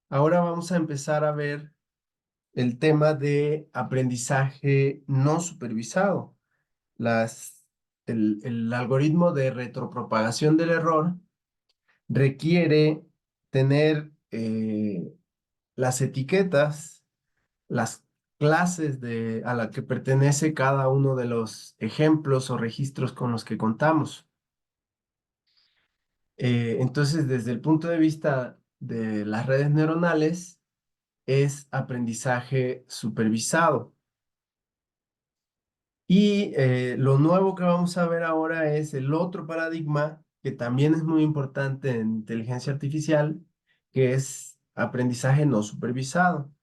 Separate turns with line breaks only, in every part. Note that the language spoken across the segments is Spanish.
Ahora vamos a empezar a ver el tema de aprendizaje no supervisado. El algoritmo de retropropagación del error requiere tener las etiquetas, las clases a la que pertenece cada uno de los ejemplos o registros con los que contamos. Entonces, desde el punto de vista de las redes neuronales, es aprendizaje supervisado. Y lo nuevo que vamos a ver ahora es el otro paradigma que también es muy importante en inteligencia artificial, que es aprendizaje no supervisado.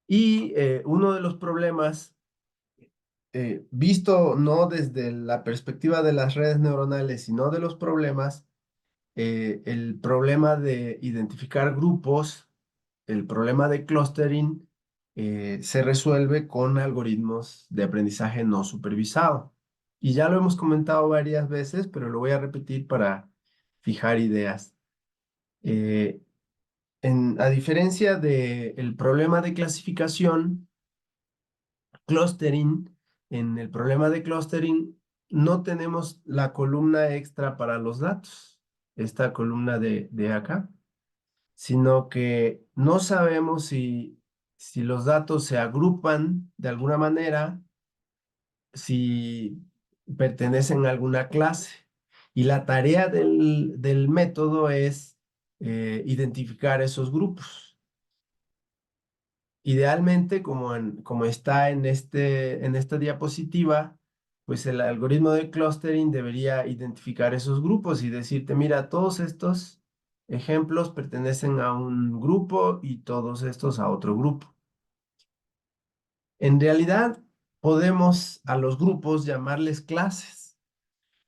Y uno de los problemas, visto no desde la perspectiva de las redes neuronales, sino de los problemas, el problema de identificar grupos, el problema de clustering, se resuelve con algoritmos de aprendizaje no supervisado. Y ya lo hemos comentado varias veces, pero lo voy a repetir para fijar ideas. Eh, a diferencia del problema de clasificación, clustering, en el problema de clustering no tenemos la columna extra para los datos, esta columna de acá, sino que no sabemos si los datos se agrupan de alguna manera, si pertenecen a alguna clase. Y la tarea del método es identificar esos grupos. Idealmente, como está en esta diapositiva, pues el algoritmo de clustering debería identificar esos grupos y decirte, mira, todos estos ejemplos pertenecen a un grupo y todos estos a otro grupo. En realidad, podemos a los grupos llamarles clases.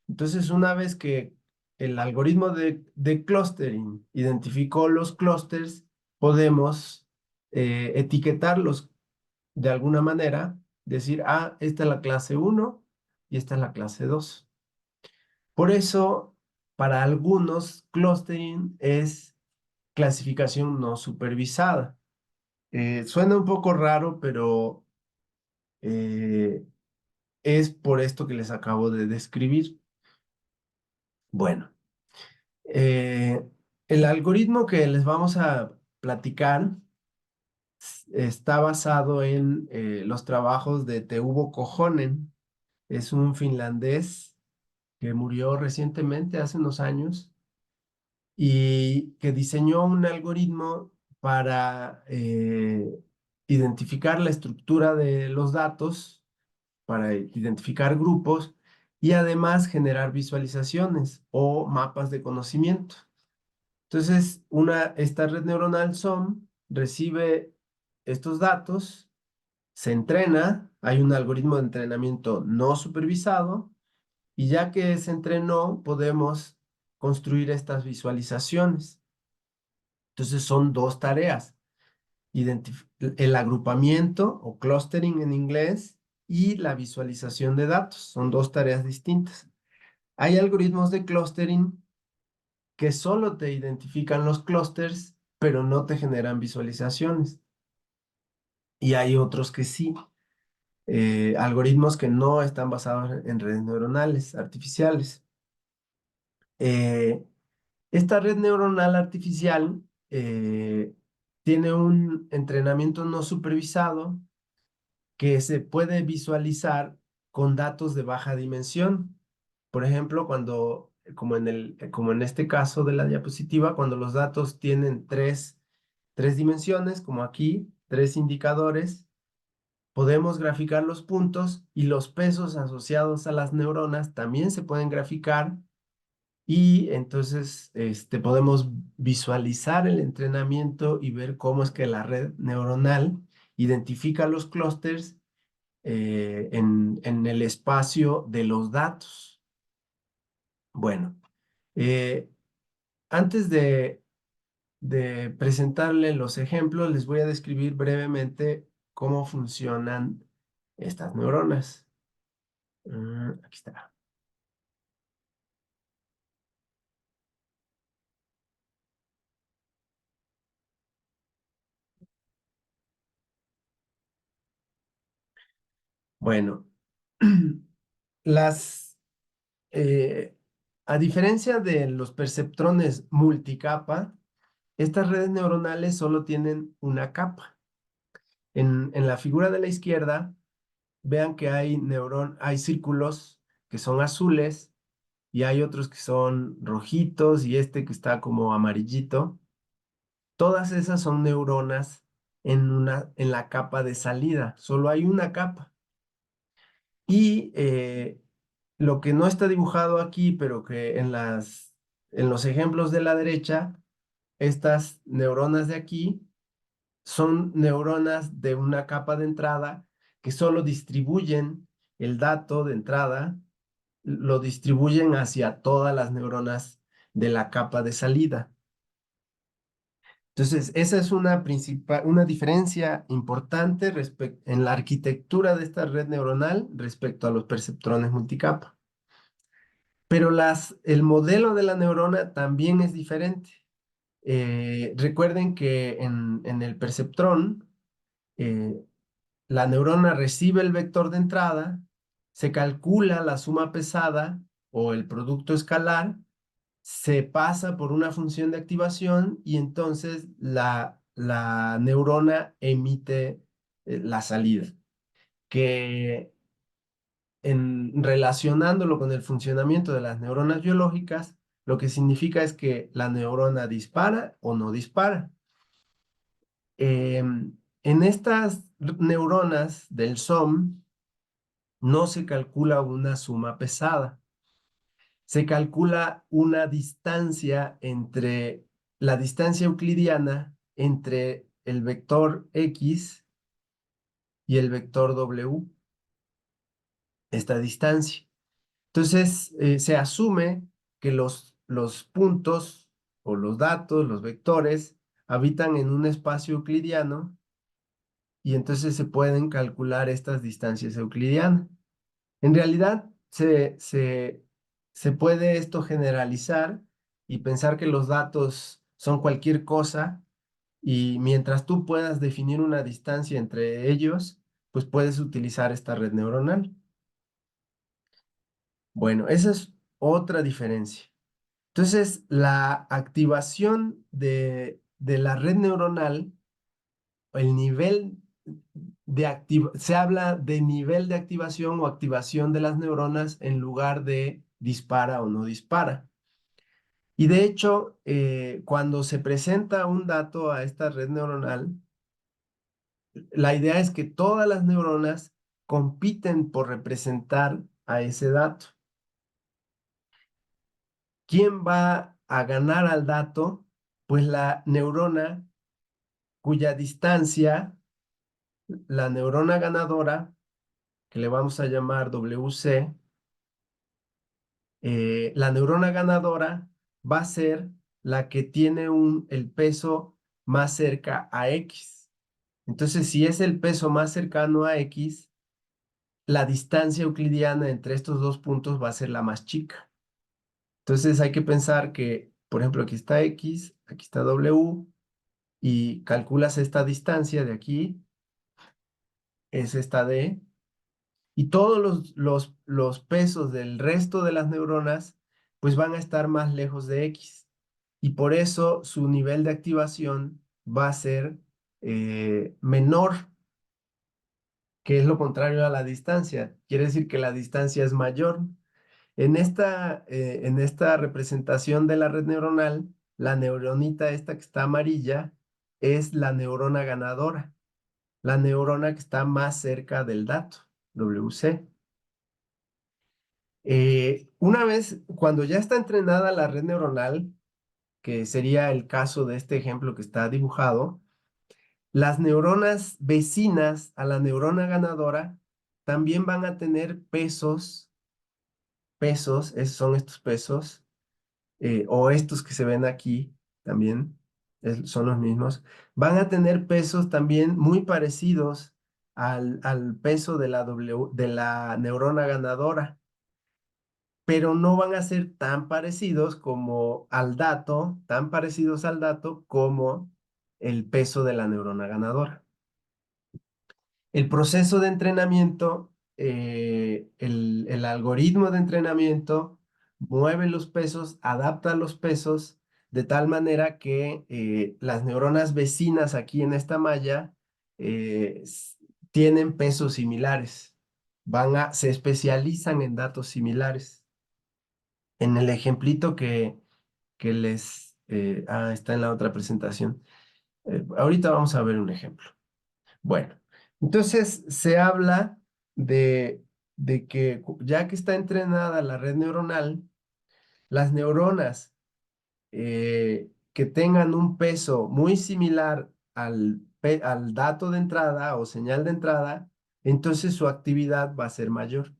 Entonces, una vez que el algoritmo de clustering identificó los clusters, podemos etiquetarlos de alguna manera, decir, ah, esta es la clase 1 y esta es la clase 2. Por eso, para algunos, clustering es clasificación no supervisada. Suena un poco raro, pero eh, es por esto que les acabo de describir. Bueno, eh, el algoritmo que les vamos a platicar está basado en los trabajos de Teuvo Kohonen. Es un finlandés que murió recientemente, hace unos años, y que diseñó un algoritmo para identificar la estructura de los datos, para identificar grupos y además generar visualizaciones o mapas de conocimiento. Entonces, esta red neuronal SOM recibe estos datos, se entrena, hay un algoritmo de entrenamiento no supervisado y ya que se entrenó, podemos construir estas visualizaciones. Entonces son dos tareas, el agrupamiento o clustering en inglés y la visualización de datos. Son dos tareas distintas. Hay algoritmos de clustering que solo te identifican los clusters, pero no te generan visualizaciones. Y hay otros que sí. Algoritmos que no están basados en redes neuronales artificiales. Eh, Esta red neuronal artificial tiene un entrenamiento no supervisado que se puede visualizar con datos de baja dimensión. Por ejemplo, como en este caso de la diapositiva, cuando los datos tienen tres dimensiones, como aquí, tres indicadores, podemos graficar los puntos y los pesos asociados a las neuronas también se pueden graficar y entonces podemos visualizar el entrenamiento y ver cómo es que la red neuronal identifica los clústeres en el espacio de los datos. Bueno, eh, antes de presentarle los ejemplos, les voy a describir brevemente cómo funcionan estas neuronas. Aquí está. Bueno, las, eh, a diferencia de los perceptrones multicapa, estas redes neuronales solo tienen una capa. En la figura de la izquierda, vean que hay círculos que son azules y hay otros que son rojitos y este que está como amarillito. Todas esas son neuronas en la capa de salida. Solo hay una capa. Y lo que no está dibujado aquí, pero que en los ejemplos de la derecha, estas neuronas de aquí son neuronas de una capa de entrada que solo distribuyen el dato de entrada, lo distribuyen hacia todas las neuronas de la capa de salida. Entonces, esa es una diferencia importante en la arquitectura de esta red neuronal respecto a los perceptrones multicapa. Pero el modelo de la neurona también es diferente. Recuerden que en el perceptrón, eh, la neurona recibe el vector de entrada, se calcula la suma pesada o el producto escalar, se pasa por una función de activación y entonces la neurona emite la salida, que relacionándolo con el funcionamiento de las neuronas biológicas, lo que significa es que la neurona dispara o no dispara. En estas neuronas del SOM no se calcula una suma pesada, se calcula una distancia entre la distancia euclidiana entre el vector X y el vector W, esta distancia. Entonces, se asume que los puntos o los datos, los vectores, habitan en un espacio euclidiano y entonces se pueden calcular estas distancias euclidianas. En realidad, se puede esto generalizar y pensar que los datos son cualquier cosa y mientras tú puedas definir una distancia entre ellos, pues puedes utilizar esta red neuronal. Bueno, esa es otra diferencia. Entonces, la activación de la red neuronal, el nivel se habla de nivel de activación o activación de las neuronas en lugar de dispara o no dispara. Y de hecho, cuando se presenta un dato a esta red neuronal, la idea es que todas las neuronas compiten por representar a ese dato. ¿Quién va a ganar al dato? Pues la neurona cuya distancia, la neurona ganadora, que le vamos a llamar WC, la neurona ganadora va a ser la que tiene el peso más cerca a X. Entonces, si es el peso más cercano a X, la distancia euclidiana entre estos dos puntos va a ser la más chica. Entonces, hay que pensar que, por ejemplo, aquí está X, aquí está W, y calculas esta distancia de aquí, es esta D, y todos los pesos del resto de las neuronas pues van a estar más lejos de X. Y por eso su nivel de activación va a ser menor, que es lo contrario a la distancia. Quiere decir que la distancia es mayor. En esta representación de la red neuronal, la neuronita esta que está amarilla es la neurona ganadora, la neurona que está más cerca del dato, WC. Una vez, cuando ya está entrenada la red neuronal, que sería el caso de este ejemplo que está dibujado, las neuronas vecinas a la neurona ganadora también van a tener esos son estos pesos, o estos que se ven aquí también, son los mismos, van a tener pesos también muy parecidos al peso de la neurona ganadora, pero no van a ser tan parecidos tan parecidos al dato como el peso de la neurona ganadora. El proceso de entrenamiento el algoritmo de entrenamiento mueve los pesos, adapta los pesos de tal manera que las neuronas vecinas aquí en esta malla tienen pesos similares, se especializan en datos similares. En el ejemplito que está en la otra presentación. Ahorita vamos a ver un ejemplo. Bueno, entonces se habla de que ya que está entrenada la red neuronal, las neuronas que tengan un peso muy similar al dato de entrada o señal de entrada, entonces su actividad va a ser mayor.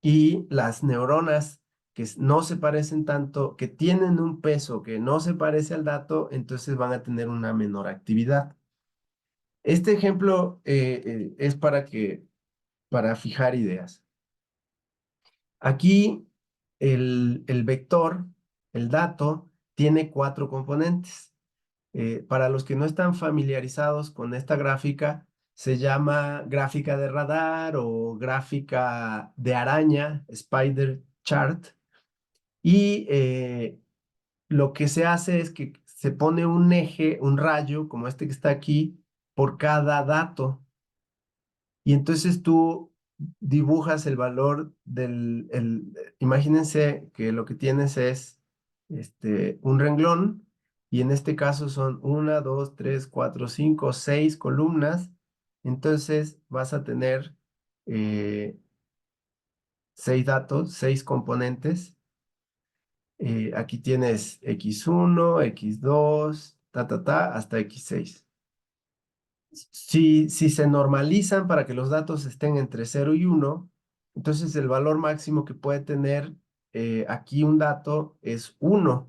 Y las neuronas que no se parecen tanto, que tienen un peso que no se parece al dato, entonces van a tener una menor actividad. Este ejemplo es para fijar ideas. Aquí el vector, el dato, tiene 4 componentes. Para los que no están familiarizados con esta gráfica, se llama gráfica de radar o gráfica de araña, spider chart. Y lo que se hace es que se pone un eje, un rayo, como este que está aquí, por cada dato. Y entonces tú dibujas el valor imagínense que lo que tienes es un renglón, y en este caso son 1, 2, 3, 4, 5, 6 columnas. Entonces vas a tener 6 datos, 6 componentes. Aquí tienes X1, X2, hasta X6. Si se normalizan para que los datos estén entre 0 y 1, entonces el valor máximo que puede tener aquí un dato es 1.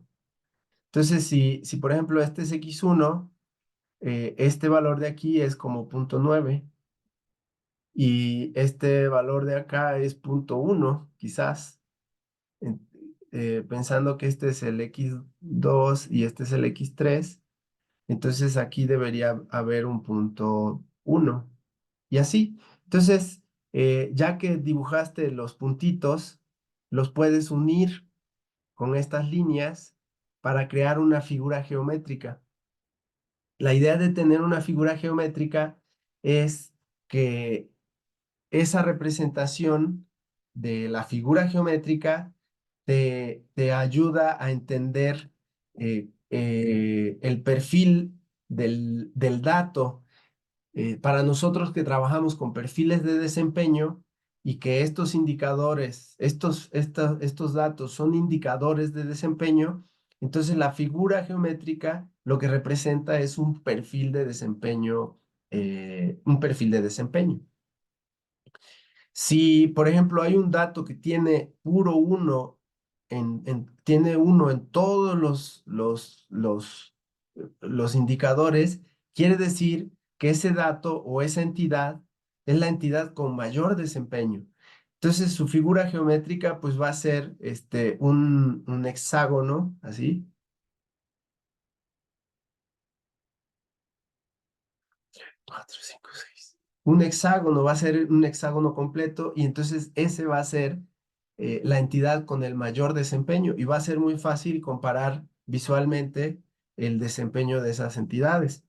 Entonces, si por ejemplo este es X1, este valor de aquí es como 0,9, y este valor de acá es 0,1, quizás, en- pensando que este es el X2 y este es el X3. Entonces aquí debería haber un 0,1. Y así. Entonces, ya que dibujaste los puntitos, los puedes unir con estas líneas para crear una figura geométrica. La idea de tener una figura geométrica es que esa representación de la figura geométrica te ayuda a entender el perfil del dato. Para nosotros que trabajamos con perfiles de desempeño y que estos indicadores, estos datos son indicadores de desempeño, entonces la figura geométrica lo que representa es un perfil de desempeño, un perfil de desempeño. Si, por ejemplo, hay un dato que tiene puro uno, tiene uno en todos los indicadores, quiere decir que ese dato o esa entidad es la entidad con mayor desempeño. Entonces, su figura geométrica pues va a ser un hexágono, así. 4, 5, 6. Un hexágono va a ser un hexágono completo, y entonces ese va a ser la entidad con el mayor desempeño, y va a ser muy fácil comparar visualmente el desempeño de esas entidades.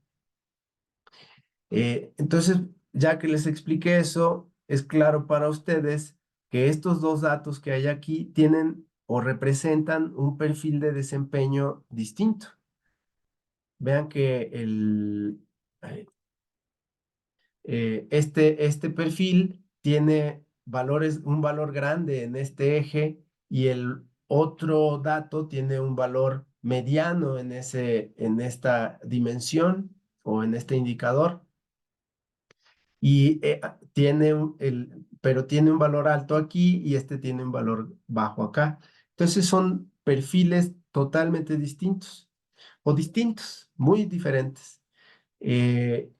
Entonces, ya que les expliqué eso, es claro para ustedes que estos dos datos que hay aquí tienen o representan un perfil de desempeño distinto. Vean que este perfil tiene un valor grande en este eje, y el otro dato tiene un valor mediano en esta dimensión o en este indicador. Y pero tiene un valor alto aquí y este tiene un valor bajo acá. Entonces son perfiles totalmente distintos, o distintos, muy diferentes. Eh,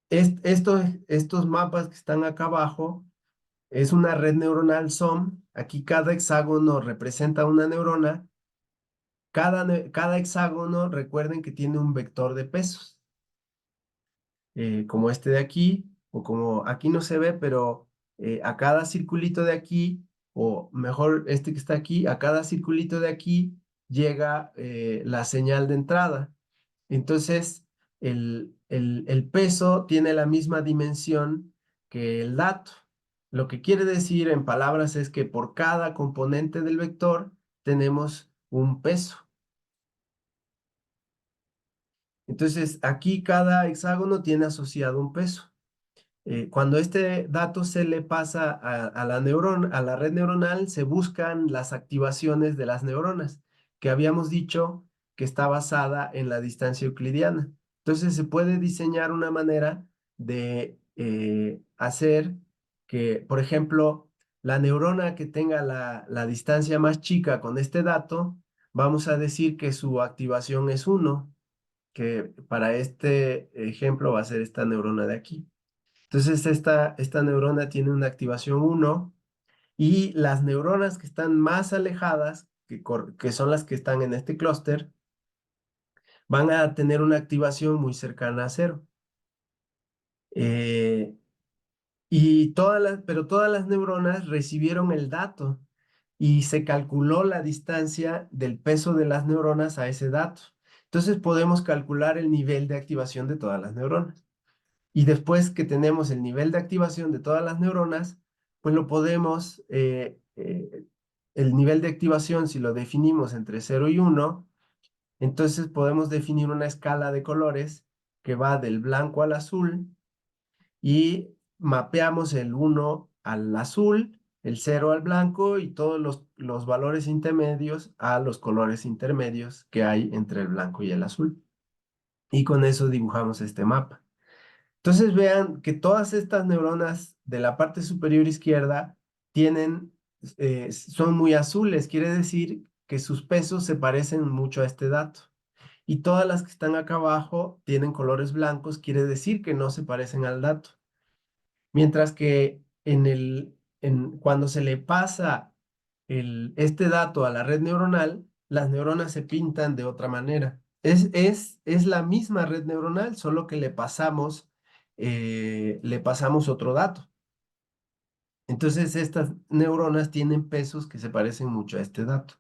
estos mapas que están acá abajo es una red neuronal SOM. Aquí cada hexágono representa una neurona. Cada hexágono, recuerden que tiene un vector de pesos, como este de aquí, o como aquí no se ve, pero a cada circulito de aquí, o mejor este que está aquí, a cada circulito de aquí llega la señal de entrada. Entonces, el peso tiene la misma dimensión que el dato. Lo que quiere decir en palabras es que por cada componente del vector tenemos un peso. Entonces, aquí cada hexágono tiene asociado un peso. Cuando este dato se le pasa a la neurona, a la red neuronal, se buscan las activaciones de las neuronas, que habíamos dicho que está basada en la distancia euclidiana. Entonces, se puede diseñar una manera de hacer que, por ejemplo, la neurona que tenga la distancia más chica con este dato, vamos a decir que su activación es 1, que para este ejemplo va a ser esta neurona de aquí. Entonces, esta neurona tiene una activación 1 y las neuronas que están más alejadas, que son las que están en este clúster, van a tener una activación muy cercana a 0. Eh, pero todas las neuronas recibieron el dato y se calculó la distancia del peso de las neuronas a ese dato. Entonces, podemos calcular el nivel de activación de todas las neuronas. Y después que tenemos el nivel de activación de todas las neuronas, pues lo podemos, el nivel de activación, si lo definimos entre 0 y 1, entonces podemos definir una escala de colores que va del blanco al azul y mapeamos el 1 al azul, el 0 al blanco y todos los valores intermedios a los colores intermedios que hay entre el blanco y el azul. Y con eso dibujamos este mapa. Entonces vean que todas estas neuronas de la parte superior izquierda son muy azules, quiere decir que sus pesos se parecen mucho a este dato. Y todas las que están acá abajo tienen colores blancos, quiere decir que no se parecen al dato. Mientras que cuando se le pasa este dato a la red neuronal, las neuronas se pintan de otra manera. Es la misma red neuronal, solo que le pasamos otro dato. Entonces, estas neuronas tienen pesos que se parecen mucho a este dato.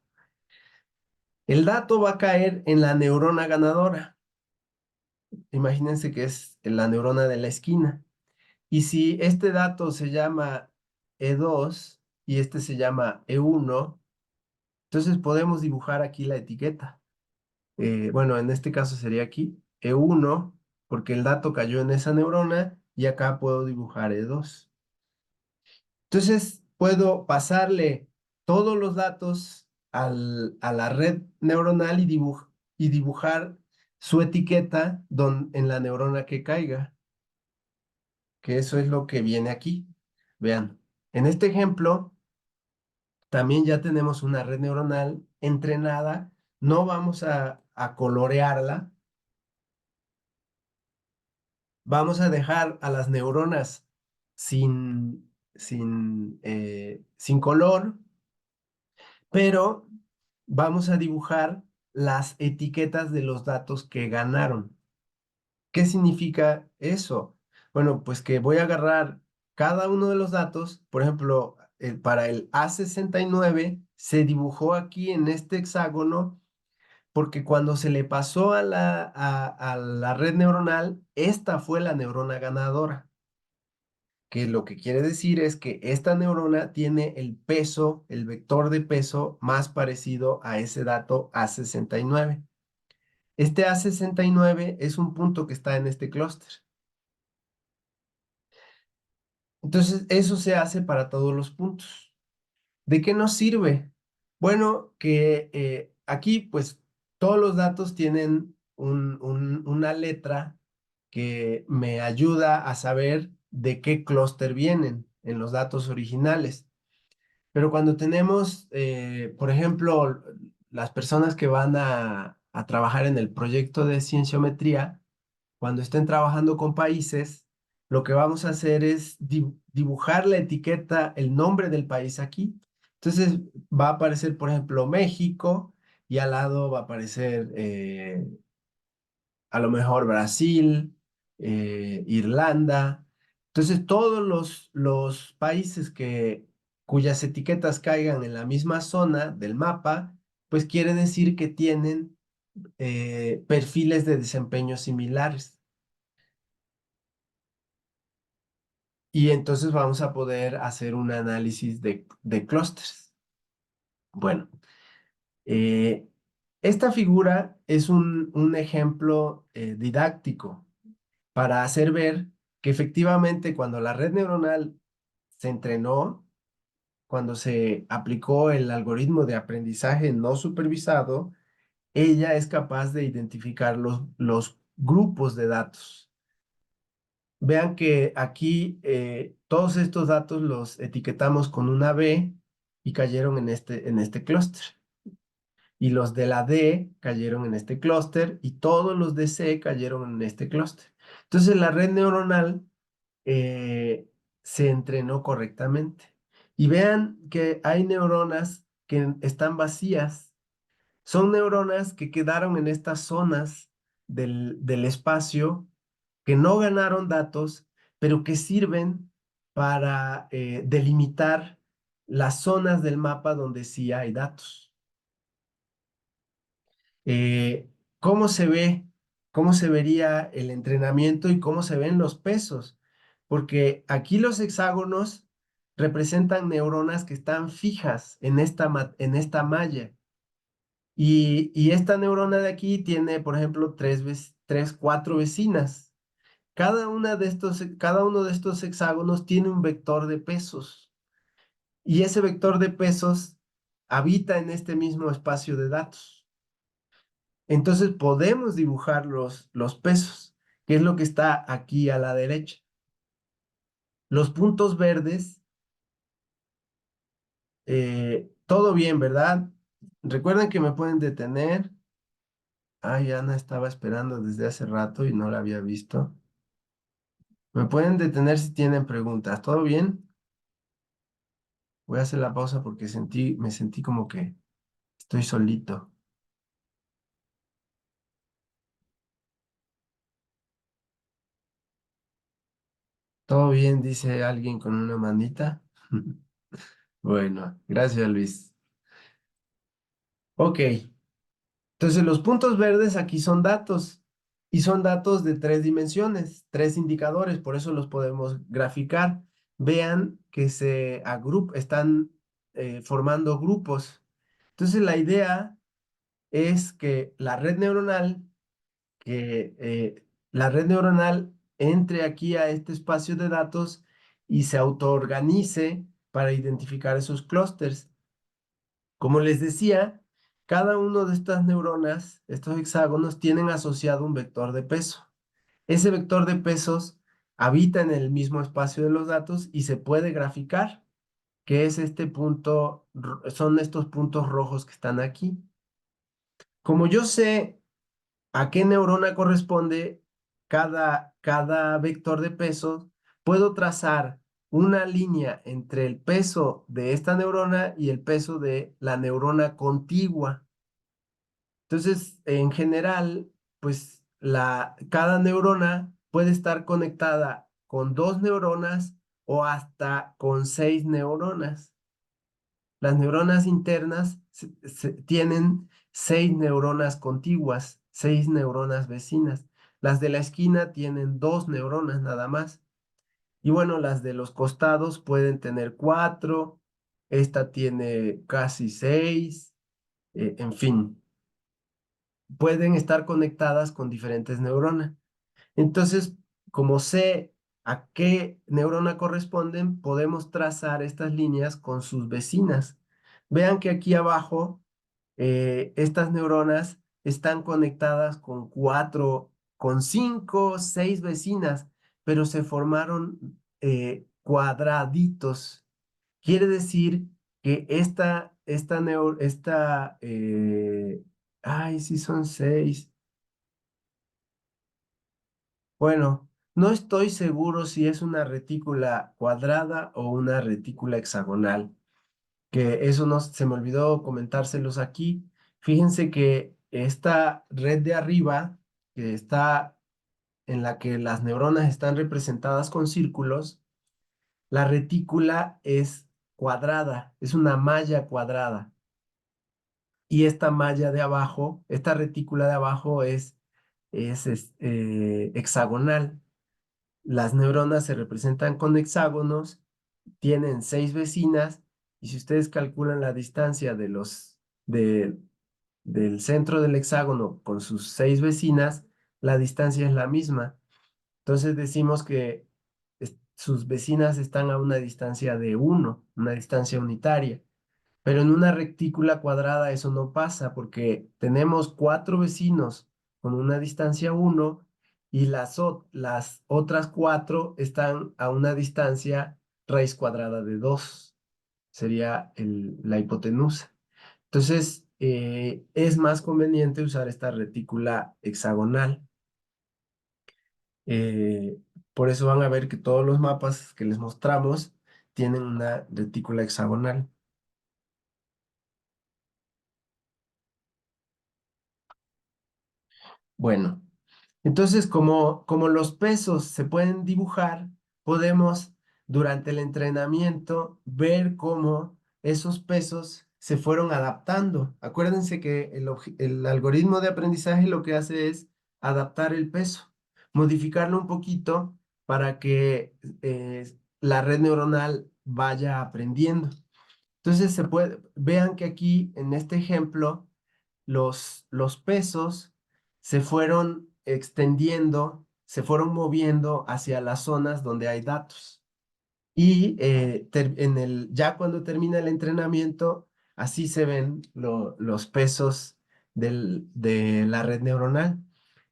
El dato va a caer en la neurona ganadora. Imagínense que es la neurona de la esquina. Y si este dato se llama E2 y este se llama E1, entonces podemos dibujar aquí la etiqueta. Bueno, en este caso sería aquí E1, porque el dato cayó en esa neurona, y acá puedo dibujar E2. Entonces puedo pasarle todos los datos a la red neuronal y dibujar su etiqueta en la neurona que caiga, que eso es lo que viene aquí. Vean, en este ejemplo también ya tenemos una red neuronal entrenada. No vamos a colorearla. Vamos a dejar a las neuronas sin color, pero vamos a dibujar las etiquetas de los datos que ganaron. ¿Qué significa eso? Bueno, pues que voy a agarrar cada uno de los datos. Por ejemplo, para el A69 se dibujó aquí en este hexágono porque cuando se le pasó a la red neuronal, esta fue la neurona ganadora, que lo que quiere decir es que esta neurona tiene el peso, el vector de peso más parecido a ese dato A69. Este A69 es un punto que está en este clúster. Entonces, eso se hace para todos los puntos. ¿De qué nos sirve? Bueno, que aquí pues todos los datos tienen una letra que me ayuda a saber de qué clúster vienen en los datos originales. Pero cuando tenemos, por ejemplo, las personas que van a trabajar en el proyecto de cienciometría, cuando estén trabajando con países, lo que vamos a hacer es dibujar la etiqueta, el nombre del país aquí. Entonces va a aparecer, por ejemplo, México, y al lado va a aparecer a lo mejor Brasil, Irlanda. Entonces, todos los países cuyas etiquetas caigan en la misma zona del mapa, pues quiere decir que tienen perfiles de desempeño similares. Y entonces vamos a poder hacer un análisis de clústeres. Bueno, eh, esta figura es un ejemplo didáctico para hacer ver que efectivamente cuando la red neuronal se entrenó, cuando se aplicó el algoritmo de aprendizaje no supervisado, ella es capaz de identificar los grupos de datos. Vean que aquí todos estos datos los etiquetamos con una B y cayeron en este clúster. Y los de la D cayeron en este clúster y todos los de C cayeron en este clúster. Entonces la red neuronal eh, se entrenó correctamente. Y vean que hay neuronas que están vacías. Son neuronas que quedaron en estas zonas del espacio, que no ganaron datos, pero que sirven para delimitar las zonas del mapa donde sí hay datos. Eh, ¿Cómo se ve? ¿Cómo se vería el entrenamiento y cómo se ven los pesos? Porque aquí los hexágonos representan neuronas que están fijas en esta malla. Y esta neurona de aquí tiene, por ejemplo, cuatro vecinas. Cada uno de estos hexágonos tiene un vector de pesos. Y ese vector de pesos habita en este mismo espacio de datos. Entonces podemos dibujar los pesos, que es lo que está aquí a la derecha. Los puntos verdes, todo bien, ¿verdad? Recuerden que me pueden detener. Ay, Ana estaba esperando desde hace rato y no la había visto. Me pueden detener si tienen preguntas. ¿Todo bien? Voy a hacer la pausa porque me sentí como que estoy solito. ¿Todo bien? Dice alguien con una manita. Bueno, gracias, Luis. Ok, entonces los puntos verdes aquí son datos y son datos de tres dimensiones, tres indicadores, por eso los podemos graficar. Vean que están formando grupos. Entonces la idea es que la red neuronal entre aquí a este espacio de datos y se autoorganice para identificar esos clústeres. Como les decía, cada uno de estas neuronas, estos hexágonos, tienen asociado un vector de peso. Ese vector de pesos habita en el mismo espacio de los datos y se puede graficar, que es son estos puntos rojos que están aquí. Como yo sé a qué neurona corresponde cada vector de peso, puedo trazar una línea entre el peso de esta neurona y el peso de la neurona contigua. Entonces, en general, pues cada neurona puede estar conectada con dos neuronas o hasta con seis neuronas. Las neuronas internas tienen seis neuronas contiguas, seis neuronas vecinas. Las de la esquina tienen dos neuronas nada más. Y bueno, las de los costados pueden tener cuatro. Esta tiene casi seis. En fin, pueden estar conectadas con diferentes neuronas. Entonces, como sé a qué neurona corresponden, podemos trazar estas líneas con sus vecinas. Vean que aquí abajo, estas neuronas están conectadas con cinco, seis vecinas, pero se formaron cuadraditos. Quiere decir que ay, sí son seis. Bueno, no estoy seguro si es una retícula cuadrada o una retícula hexagonal, que eso no se me olvidó comentárselos aquí. Fíjense que esta red de arriba, que está en la que las neuronas están representadas con círculos, la retícula es cuadrada, es una malla cuadrada. Y esta malla de abajo, esta retícula de abajo es hexagonal. Las neuronas se representan con hexágonos, tienen 6 vecinas, y si ustedes calculan la distancia de, del centro del hexágono con sus 6 vecinas, la distancia es la misma. Entonces decimos que sus vecinas están a una distancia de 1, una distancia unitaria. Pero en una retícula cuadrada eso no pasa porque tenemos 4 vecinos con una distancia 1 y las otras 4 están a una distancia raíz cuadrada de 2. Sería la hipotenusa. Entonces, es más conveniente usar esta retícula hexagonal. Eh, por eso van a ver que todos los mapas que les mostramos tienen una retícula hexagonal. Bueno, entonces como los pesos se pueden dibujar, podemos durante el entrenamiento ver cómo esos pesos se fueron adaptando. Acuérdense que el algoritmo de aprendizaje lo que hace es adaptar el peso, modificarlo un poquito para que la red neuronal vaya aprendiendo. Entonces vean que aquí en este ejemplo los pesos se fueron extendiendo, se fueron moviendo hacia las zonas donde hay datos. Y ya cuando termina el entrenamiento, así se ven los pesos de la red neuronal.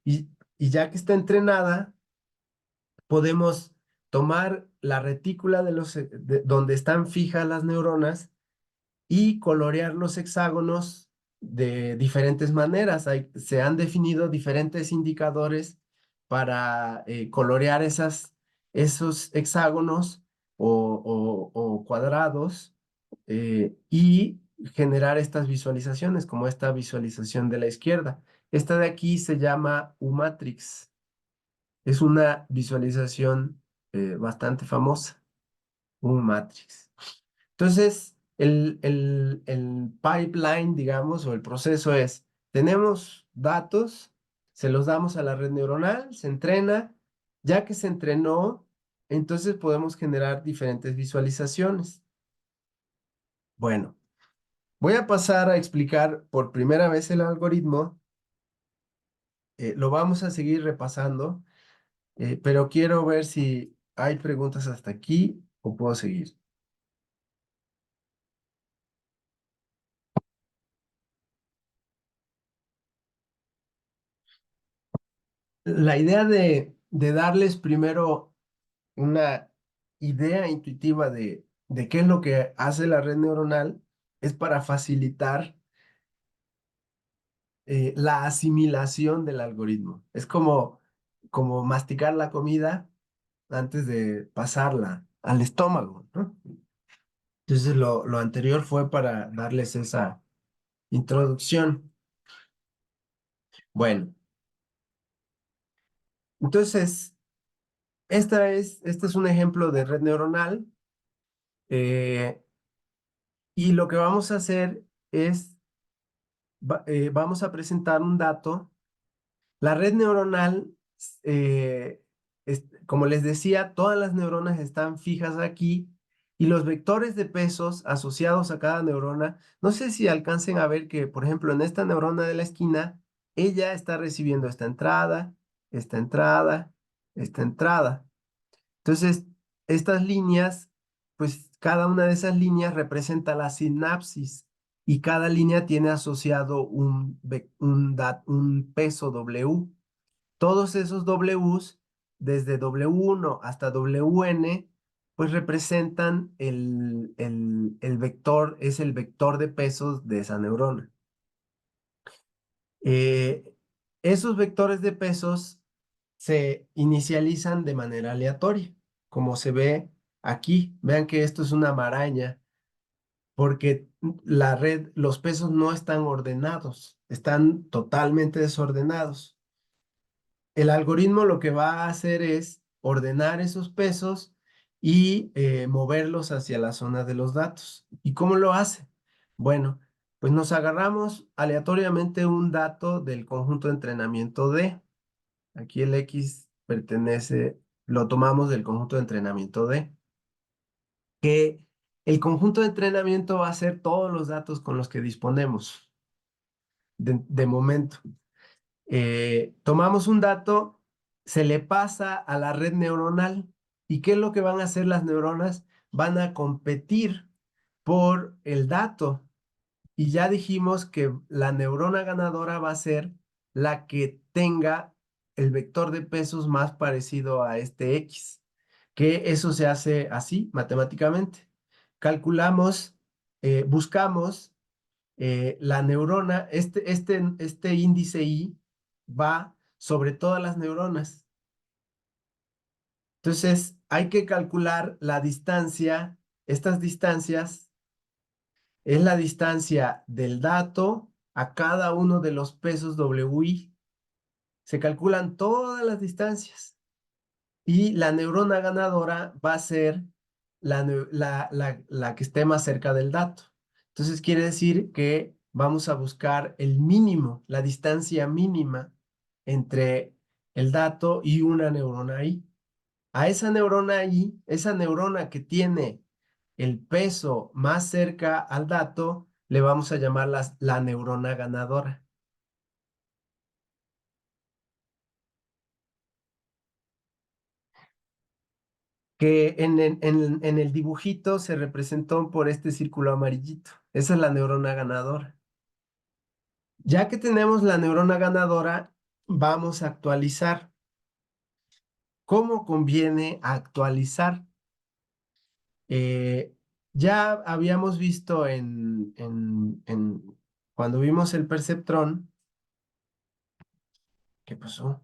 Y ya que está entrenada, podemos tomar la retícula donde están fijas las neuronas y colorear los hexágonos de diferentes maneras. Se han definido diferentes indicadores para colorear esos hexágonos o cuadrados y generar estas visualizaciones, como esta visualización de la izquierda. Esta de aquí se llama U-Matrix. Es una visualización bastante famosa, U-Matrix. Entonces, el pipeline, digamos, o el proceso es, tenemos datos, se los damos a la red neuronal, se entrena, ya que se entrenó, entonces podemos generar diferentes visualizaciones. Bueno, voy a pasar a explicar por primera vez el algoritmo, lo vamos a seguir repasando, pero quiero ver si hay preguntas hasta aquí o puedo seguir. La idea de darles primero una idea intuitiva de qué es lo que hace la red neuronal es para facilitar la asimilación del algoritmo. Es como masticar la comida antes de pasarla al estómago, ¿no? Entonces lo anterior fue para darles esa introducción. Bueno, entonces, este es un ejemplo de red neuronal. eh, y lo que vamos a hacer es, vamos a presentar un dato. La red neuronal, eh, como les decía, todas las neuronas están fijas aquí y los vectores de pesos asociados a cada neurona, no sé si alcancen a ver que, por ejemplo, en esta neurona de la esquina, ella está recibiendo esta entrada, esta entrada, esta entrada. Entonces, estas líneas, pues cada una de esas líneas representa la sinapsis y cada línea tiene asociado un peso W. Todos esos Ws, desde W1 hasta Wn, pues representan el vector, es el vector de pesos de esa neurona. Eh, Esos vectores de pesos se inicializan de manera aleatoria, como se ve aquí. Vean que esto es una maraña, porque los pesos no están ordenados, están totalmente desordenados. el algoritmo lo que va a hacer es ordenar esos pesos y moverlos hacia la zona de los datos. ¿Y cómo lo hace? Bueno, pues nos agarramos aleatoriamente un dato del conjunto de entrenamiento D. Aquí el X pertenece, lo tomamos del conjunto de entrenamiento D, que el conjunto de entrenamiento va a ser todos los datos con los que disponemos de momento. Tomamos un dato, se le pasa a la red neuronal. ¿Y qué es lo que van a hacer las neuronas? Van a competir por el dato. Y ya dijimos que la neurona ganadora va a ser la que tenga el vector de pesos más parecido a este X, que eso se hace así matemáticamente. Calculamos, buscamos la neurona, este índice I va sobre todas las neuronas. Entonces, hay que calcular la distancia. Estas distancias es la distancia del dato a cada uno de los pesos WI. Se calculan todas las distancias. Y la neurona ganadora va a ser la que esté más cerca del dato. Entonces quiere decir que vamos a buscar el mínimo, la distancia mínima entre el dato y una neurona I. A esa neurona I, esa neurona que tiene el peso más cerca al dato, le vamos a llamar la neurona ganadora. Que en el dibujito se representó por este círculo amarillito. Esa es la neurona ganadora. Ya que tenemos la neurona ganadora, vamos a actualizar. ¿Cómo conviene actualizar? Eh, ya habíamos visto cuando vimos el perceptrón, ¿qué pasó?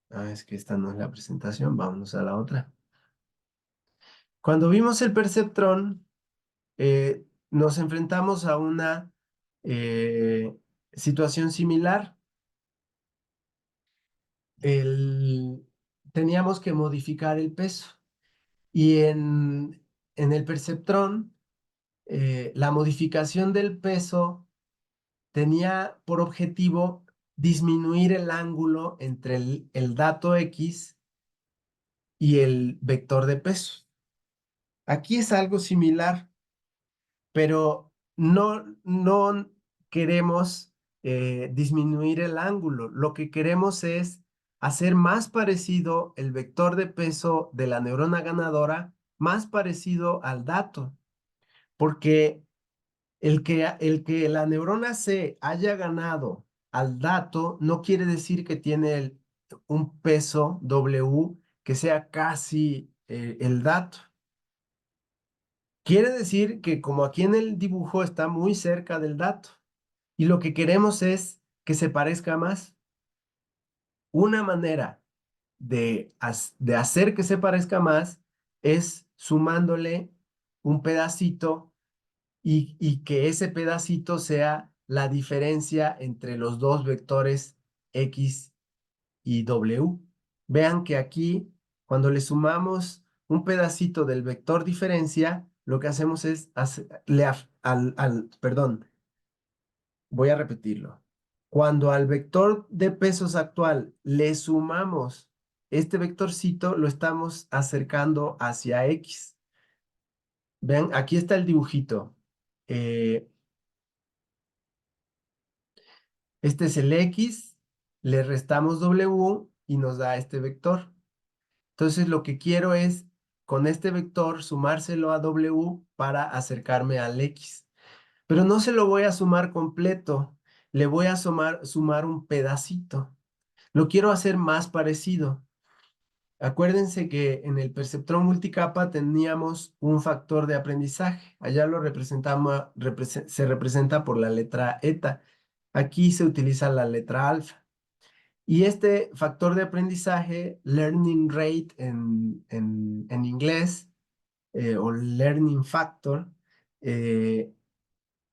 Ah, es que esta no es la presentación, vámonos a la otra. Cuando vimos el perceptrón, nos enfrentamos a una situación similar. El, Teníamos que modificar el peso y en el perceptrón, la modificación del peso tenía por objetivo disminuir el ángulo entre el dato X y el vector de peso. Aquí es algo similar, pero no queremos disminuir el ángulo. Lo que queremos es hacer más parecido el vector de peso de la neurona ganadora, más parecido al dato, porque el que la neurona C haya ganado al dato no quiere decir que tiene un peso W que sea casi el dato. Quiere decir que como aquí en el dibujo está muy cerca del dato y lo que queremos es que se parezca más. Una manera de hacer que se parezca más es sumándole un pedacito y que ese pedacito sea la diferencia entre los dos vectores X y W. Vean que aquí, cuando le sumamos un pedacito del vector diferencia, lo que hacemos es, perdón, voy a repetirlo. Cuando al vector de pesos actual le sumamos este vectorcito, lo estamos acercando hacia X. Vean, aquí está el dibujito. Eh, Este es el X, le restamos W y nos da este vector. Entonces lo que quiero es con este vector sumárselo a W para acercarme al X. Pero no se lo voy a sumar completo, le voy a sumar un pedacito. Lo quiero hacer más parecido. Acuérdense que en el perceptrón multicapa teníamos un factor de aprendizaje. Allá lo representamos, se representa por la letra eta. Aquí se utiliza la letra alfa. Y este factor de aprendizaje, learning rate en inglés, o learning factor, eh,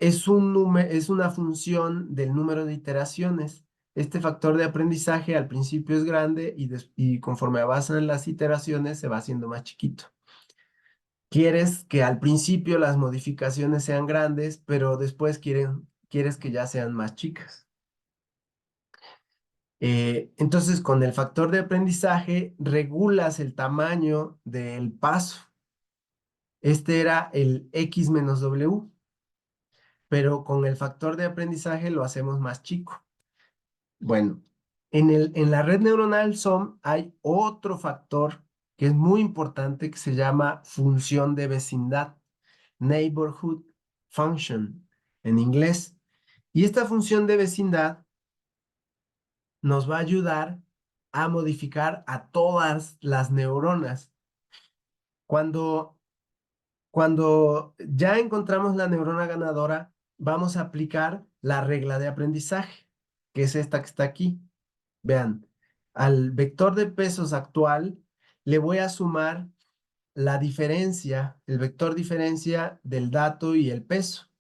es una función del número de iteraciones. Este factor de aprendizaje al principio es grande y conforme avanzan las iteraciones se va haciendo más chiquito. Quieres que al principio las modificaciones sean grandes, pero después quieres que ya sean más chicas. Entonces, con el factor de aprendizaje, regulas el tamaño del paso. Este era el X menos W, pero con el factor de aprendizaje lo hacemos más chico. Bueno, en la red neuronal SOM hay otro factor que es muy importante que se llama función de vecindad, neighborhood function en inglés. Y esta función de vecindad nos va a ayudar a modificar a todas las neuronas. Cuando, cuando ya encontramos la neurona ganadora, vamos a aplicar la regla de aprendizaje, que es esta que está aquí. Vean, al vector de pesos actual le voy a sumar la diferencia, el vector diferencia del dato y el peso.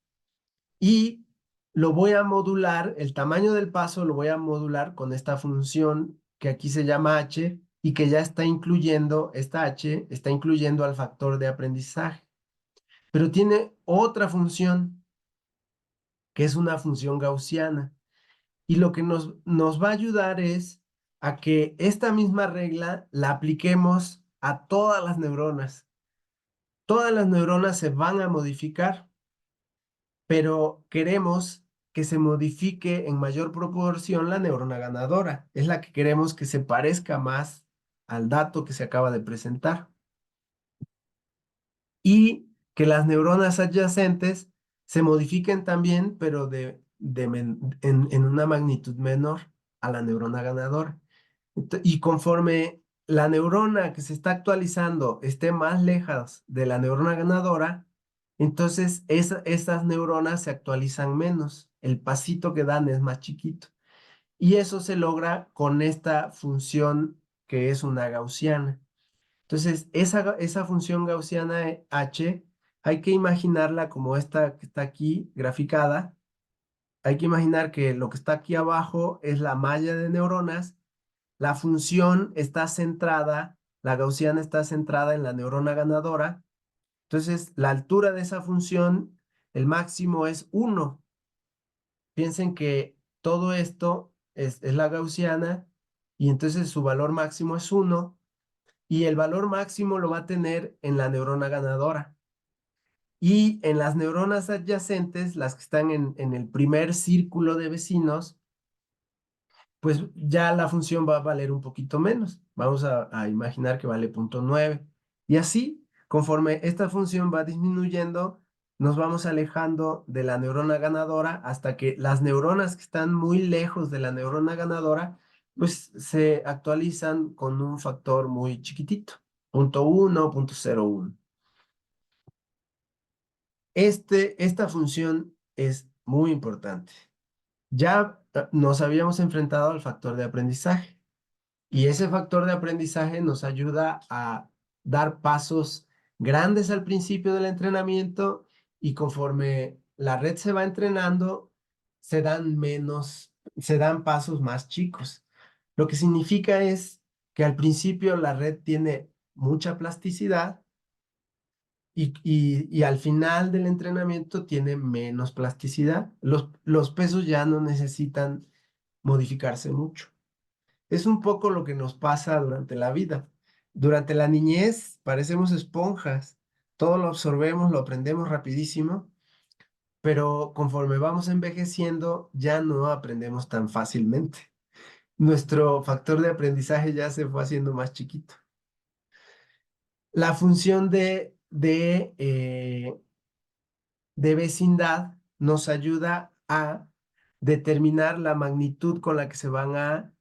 Y lo voy a modular, el tamaño del paso lo voy a modular con esta función que aquí se llama h y que ya está incluyendo, esta h está incluyendo al factor de aprendizaje. Pero tiene otra función que es una función gaussiana. Y lo que nos va a ayudar es a que esta misma regla la apliquemos a todas las neuronas. Todas las neuronas se van a modificar, pero queremos que se modifique en mayor proporción la neurona ganadora. Es la que queremos que se parezca más al dato que se acaba de presentar. Y que las neuronas adyacentes se modifiquen también, pero en una magnitud menor a la neurona ganadora. Y conforme la neurona que se está actualizando esté más lejos de la neurona ganadora, entonces esas neuronas se actualizan menos. El pasito que dan es más chiquito. Y eso se logra con esta función que es una gaussiana. Entonces, esa función gaussiana h hay que imaginarla como esta que está aquí graficada. Hay que imaginar que lo que está aquí abajo es la malla de neuronas. La función está centrada, la gaussiana está centrada en la neurona ganadora. Entonces, la altura de esa función, el máximo es 1. Piensen que todo esto es la gaussiana y entonces su valor máximo es 1 y el valor máximo lo va a tener en la neurona ganadora. Y en las neuronas adyacentes, las que están en el primer círculo de vecinos, pues ya la función va a valer un poquito menos. Vamos a imaginar que vale 0.9. Y así, conforme esta función va disminuyendo, nos vamos alejando de la neurona ganadora hasta que las neuronas que están muy lejos de la neurona ganadora, pues se actualizan con un factor muy chiquitito, 0.1, 0.01. Esta función es muy importante. Ya nos habíamos enfrentado al factor de aprendizaje. Y ese factor de aprendizaje nos ayuda a dar pasos grandes al principio del entrenamiento y conforme la red se va entrenando, se dan pasos más chicos. Lo que significa es que al principio la red tiene mucha plasticidad y al final del entrenamiento tiene menos plasticidad. Los pesos ya no necesitan modificarse mucho. Es un poco lo que nos pasa durante la vida. Durante la niñez parecemos esponjas, todo lo absorbemos, lo aprendemos rapidísimo, pero conforme vamos envejeciendo ya no aprendemos tan fácilmente. Nuestro factor de aprendizaje ya se fue haciendo más chiquito. La función de vecindad nos ayuda a determinar la magnitud con la que se van a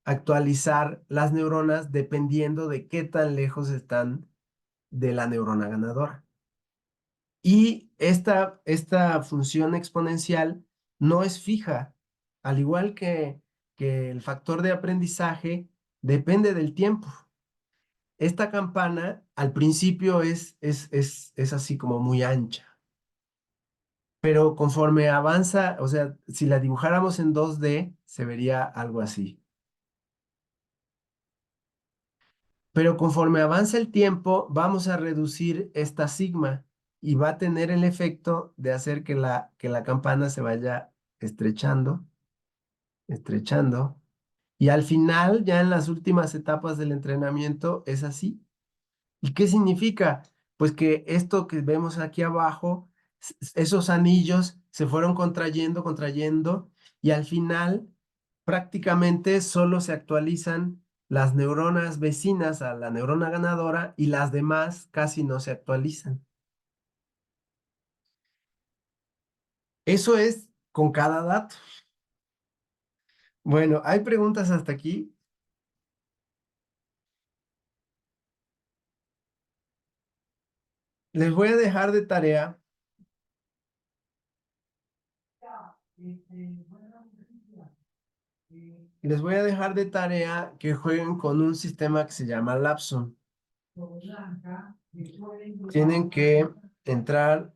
actualizar las neuronas dependiendo de qué tan lejos están de la neurona ganadora. Y esta función exponencial no es fija, al igual que el factor de aprendizaje, depende del tiempo. Esta campana al principio es así como muy ancha. pero conforme avanza, o sea, si la dibujáramos en 2D, se vería algo así. Pero conforme avanza el tiempo, vamos a reducir esta sigma y va a tener el efecto de hacer que la campana se vaya estrechando, estrechando. Y al final, ya en las últimas etapas del entrenamiento, es así. ¿Y qué significa? Pues que esto que vemos aquí abajo, esos anillos se fueron contrayendo, contrayendo, y al final prácticamente solo se actualizan las neuronas vecinas a la neurona ganadora y las demás casi no se actualizan. Eso es con cada dato. Bueno, ¿hay preguntas hasta aquí? Les voy a dejar de tarea. Les voy a dejar de tarea que jueguen con un sistema que se llama Lapson. Tienen que entrar,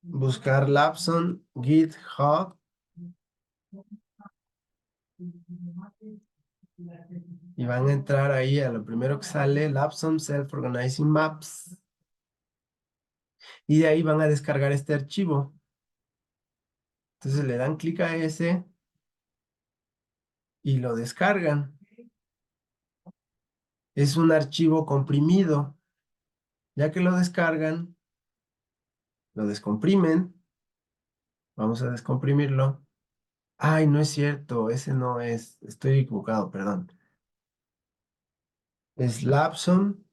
buscar Lapson, GitHub y van a entrar ahí a lo primero que sale, Lapson Self-Organizing Maps. Y de ahí van a descargar este archivo. Entonces le dan clic a ese y lo descargan. Es un archivo comprimido. Ya que lo descargan, lo descomprimen. Vamos a descomprimirlo. Ay, no es cierto, ese no es. Estoy equivocado, perdón. Es Lapson.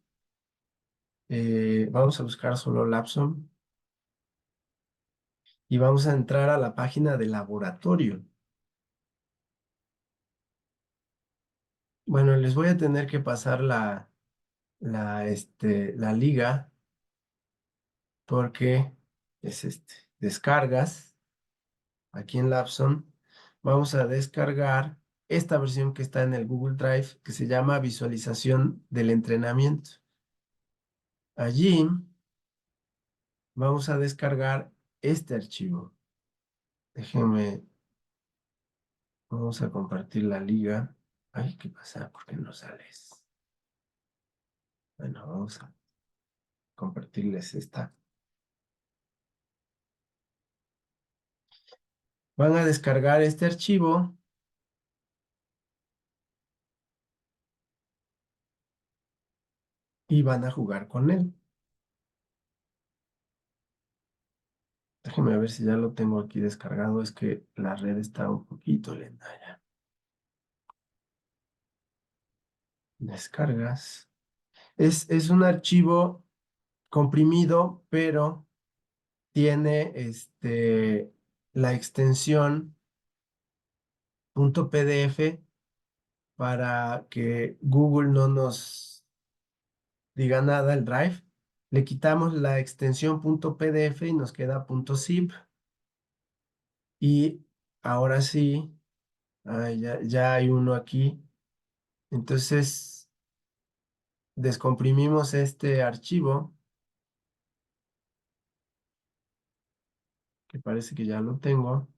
Vamos a buscar solo Lapson y vamos a entrar a la página del laboratorio. Bueno, les voy a tener que pasar la liga porque es descargas aquí en Lapson. Vamos a descargar esta versión que está en el Google Drive que se llama visualización del entrenamiento. Allí vamos a descargar este archivo. Déjenme, vamos a compartir la liga. Ay, ¿qué pasa? ¿Por qué no sales? Bueno, vamos a compartirles esta. Van a descargar este archivo y van a jugar con él. Déjenme ver si ya lo tengo aquí descargado. Es que la red está un poquito lenta ya. Descargas. Es un archivo comprimido, pero tiene la extensión .pdf para que Google no nos diga nada, el Drive. Le quitamos la extensión .pdf y nos queda .zip. Y ahora sí, ya hay uno aquí. Entonces, descomprimimos este archivo, que parece que ya lo tengo.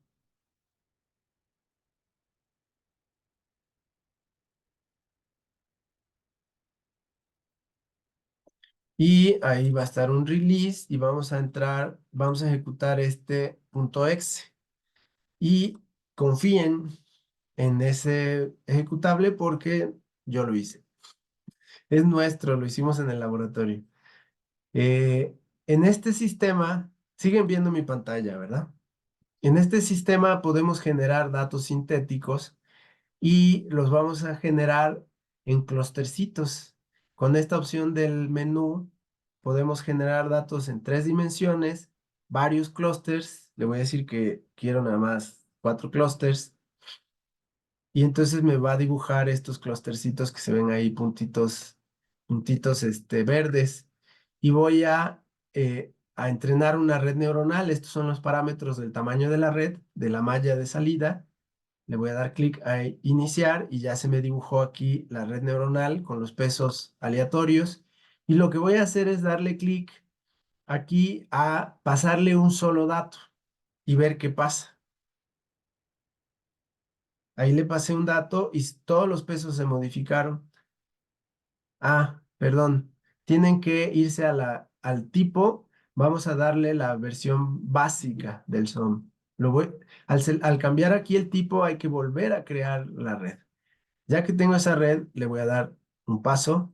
Y ahí va a estar un release y vamos a entrar, vamos a ejecutar este .exe. Y confíen en ese ejecutable porque yo lo hice. Es nuestro, lo hicimos en el laboratorio. En este sistema, siguen viendo mi pantalla, ¿verdad? En este sistema podemos generar datos sintéticos y los vamos a generar en clustercitos. Con esta opción del menú podemos generar datos en 3 dimensiones, varios clusters. Le voy a decir que quiero nada más 4 clusters. Y entonces me va a dibujar estos clustercitos que se ven ahí, puntitos, puntitos verdes. Y voy a entrenar una red neuronal. Estos son los parámetros del tamaño de la red, de la malla de salida. Le voy a dar clic a iniciar y ya se me dibujó aquí la red neuronal con los pesos aleatorios. Y lo que voy a hacer es darle clic aquí a pasarle un solo dato. y ver qué pasa. Ahí le pasé un dato y todos los pesos se modificaron. Ah, perdón. Tienen que irse a al tipo. Vamos a darle la versión básica del SOM. Al cambiar aquí el tipo hay que volver a crear la red. Ya que tengo esa red, le voy a dar un paso.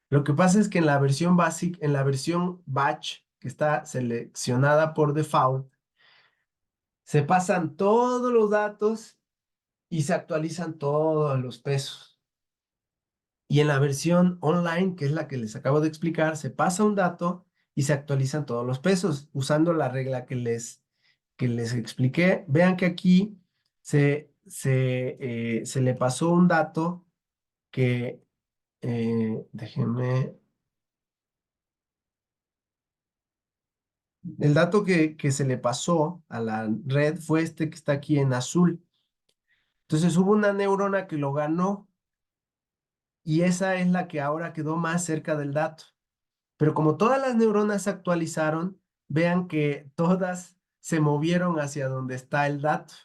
Lo que pasa es que en la versión basic, en la versión batch, que está seleccionada por default, se pasan todos los datos y se actualizan todos los pesos. Y en la versión online, que es la que les acabo de explicar, se pasa un dato y se actualizan todos los pesos usando la regla que les expliqué. Vean que aquí se le pasó un dato que, déjenme, el dato que se le pasó a la red fue este que está aquí en azul. Entonces hubo una neurona que lo ganó y esa es la que ahora quedó más cerca del dato. Pero como todas las neuronas se actualizaron, vean que todas se movieron hacia donde está el dato.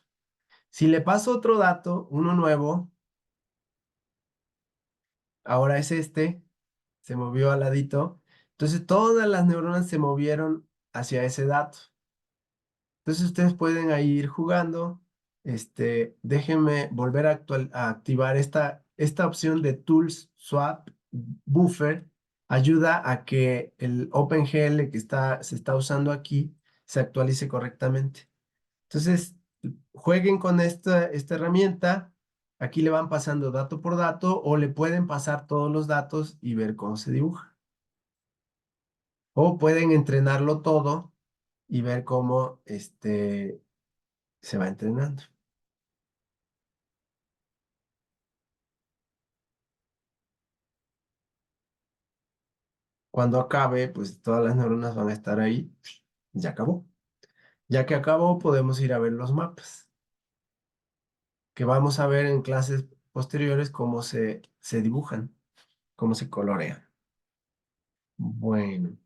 Si le paso otro dato, uno nuevo, ahora es este, se movió al ladito. Entonces todas las neuronas se movieron hacia ese dato. Entonces ustedes pueden ahí ir jugando. Déjenme volver a activar esta opción de Tools Swap Buffer. Ayuda a que el OpenGL que se está usando aquí se actualice correctamente. Entonces, jueguen con esta herramienta. Aquí le van pasando dato por dato o le pueden pasar todos los datos y ver cómo se dibuja. O pueden entrenarlo todo y ver cómo se va entrenando. Cuando acabe, pues todas las neuronas van a estar ahí. Ya acabó. Ya que acabó, podemos ir a ver los mapas, que vamos a ver en clases posteriores cómo se dibujan, cómo se colorean. Bueno.